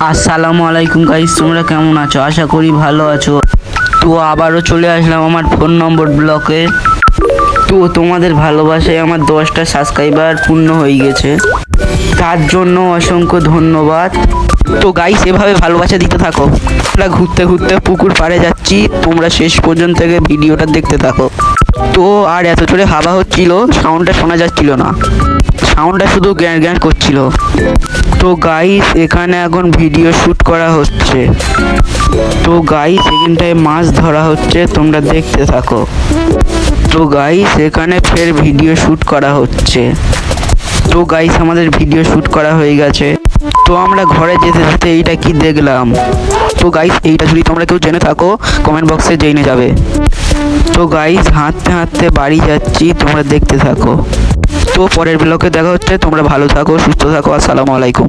আসসালামু আলাইকুম গাইস, তোমরা কেমন আছো? আশা করি ভালো আছো। তো আবারও চলে আসলাম আমার ফোন নম্বর ব্লকে। তো তোমাদের ভালোবাসায় আমার 10টা সাবস্ক্রাইবার পূর্ণ হয়ে গেছে, তার জন্য অসংখ্য ধন্যবাদ। তো গাইস, এভাবে ভালোবাসা দিতে থাকো। আমরা ঘুরতে ঘুরতে পুকুর পাড়ে যাচ্ছি, তোমরা শেষ পর্যন্ত থেকে ভিডিওটা দেখতে থাকো। তো আর এত জোরে হাওয়া হচ্ছিল, সাউন্ডটা শোনা যাচ্ছিল না, সাউন্ডটা শুধু গ্যাঁ গ্যাঁ করছিল। তো গাইস, এখানে এখন ভিডিও শ্যুট করা হচ্ছে। তো গাইস, এখানটায় মাছ ধরা হচ্ছে, তোমরা দেখতে থাকো। তো গাইস, এখানে ফের ভিডিও শ্যুট করা হচ্ছে। তো গাইস, আমাদের ভিডিও শ্যুট করা হয়ে গেছে। তো আমরা ঘরে যেতে যেতে এইটা কি দেখলাম। তো গাইস, এইটা যদি তোমরা কেউ জেনে থাকো কমেন্ট বক্সে জেনে যাবে। তো গাইস, হাঁটতে হাঁটতে বাড়ি যাচ্ছি, তোমরা দেখতে থাকো। তো পরের ব্লগে দেখা হচ্ছে, তোমরা ভালো থাকো, সুস্থ থাকো। আসসালামু আলাইকুম।